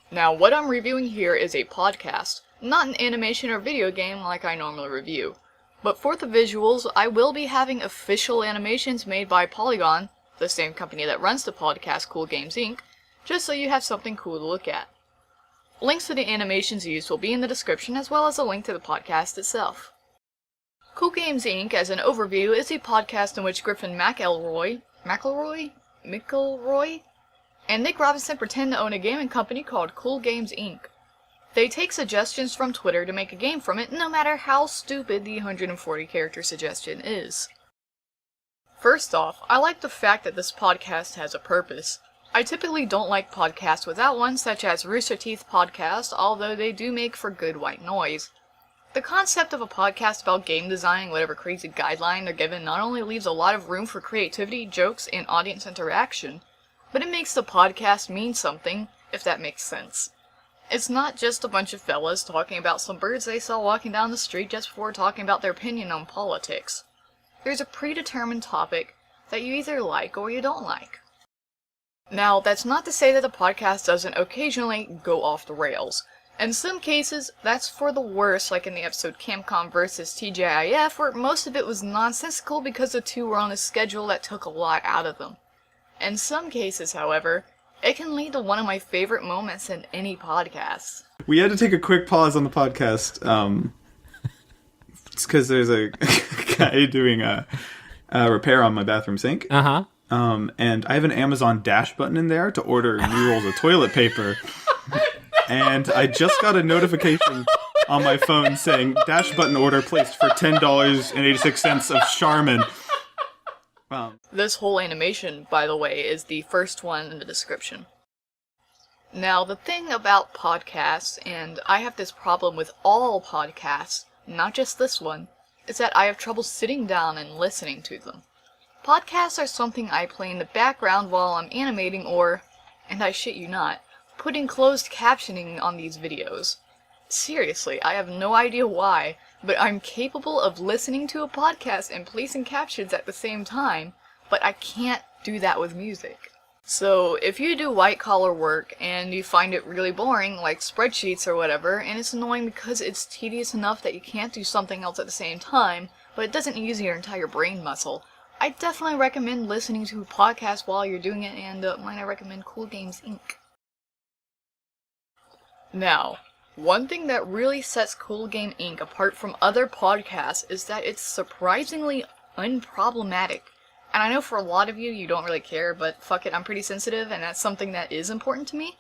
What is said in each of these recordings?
Now, what I'm reviewing here is a podcast, not an animation or video game like I normally review. But for the visuals, I will be having official animations made by Polygon, the same company that runs the podcast Coolgames Inc., just so you have something cool to look at. Links to the animations used will be in the description, as well as a link to the podcast itself. Coolgames Inc., as an overview, is a podcast in which Griffin McElroy and Nick Robinson pretend to own a gaming company called Coolgames Inc. They take suggestions from Twitter to make a game from it, no matter how stupid the 140 character suggestion is. First off, I like the fact that this podcast has a purpose. I typically don't like podcasts without one, such as Rooster Teeth podcast, although they do make for good white noise. The concept of a podcast about game design, whatever crazy guideline they're given, not only leaves a lot of room for creativity, jokes, and audience interaction, but it makes the podcast mean something, if that makes sense. It's not just a bunch of fellas talking about some birds they saw walking down the street just before talking about their opinion on politics. There's a predetermined topic that you either like or you don't like. Now, that's not to say that the podcast doesn't occasionally go off the rails. In some cases, that's for the worse, like in the episode Camcom vs. TJIF, where most of it was nonsensical because the two were on a schedule that took a lot out of them. In some cases, however, it can lead to one of my favorite moments in any podcast. We had to take a quick pause on the podcast. It's because there's a guy doing a repair on my bathroom sink. Uh-huh. And I have an Amazon Dash button in there to order new rolls of toilet paper. And I just got a notification on my phone saying, Dash button order placed for $10.86 of Charmin. This whole animation, by the way, is the first one in the description. Now, the thing about podcasts, and I have this problem with all podcasts, not just this one, is that I have trouble sitting down and listening to them. Podcasts are something I play in the background while I'm animating or, and I shit you not, putting closed captioning on these videos. Seriously, I have no idea why, but I'm capable of listening to a podcast and placing captions at the same time, but I can't do that with music. So, if you do white-collar work and you find it really boring, like spreadsheets or whatever, and it's annoying because it's tedious enough that you can't do something else at the same time, but it doesn't use your entire brain muscle, I definitely recommend listening to a podcast while you're doing it, and I recommend Coolgames Inc. Now, one thing that really sets Coolgame Inc. apart from other podcasts is that it's surprisingly unproblematic. And I know for a lot of you, you don't really care, but fuck it, I'm pretty sensitive, and that's something that is important to me.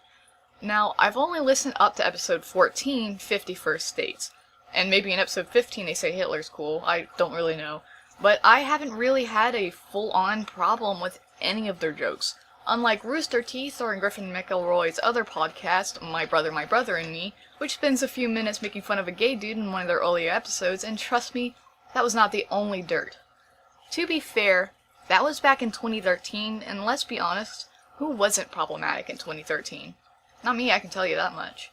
Now, I've only listened up to episode 14, 50 First States. And maybe in episode 15 they say Hitler's cool, I don't really know. But I haven't really had a full-on problem with any of their jokes. Unlike Rooster Teeth or in Griffin McElroy's other podcast, My Brother and Me, which spends a few minutes making fun of a gay dude in one of their earlier episodes, and trust me, that was not the only dirt. To be fair, that was back in 2013, and let's be honest, who wasn't problematic in 2013? Not me, I can tell you that much.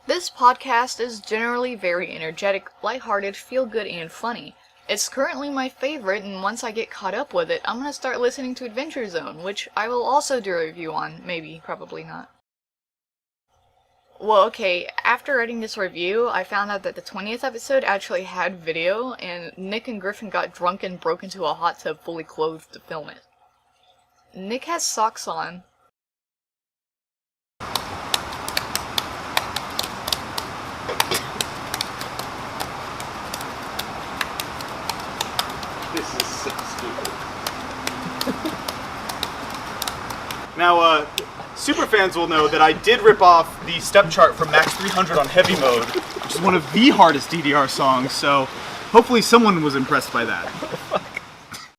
This podcast is generally very energetic, lighthearted, feel-good, and funny. It's currently my favorite, and once I get caught up with it, I'm gonna start listening to Adventure Zone, which I will also do a review on. Maybe, probably not. Well, okay, after writing this review, I found out that the 20th episode actually had video, and Nick and Griffin got drunk and broke into a hot tub fully clothed to film it. Nick has socks on. This is so stupid. Now, superfans will know that I did rip off the step chart from Max 300 on Heavy Mode, which is one of the hardest DDR songs, so hopefully someone was impressed by that.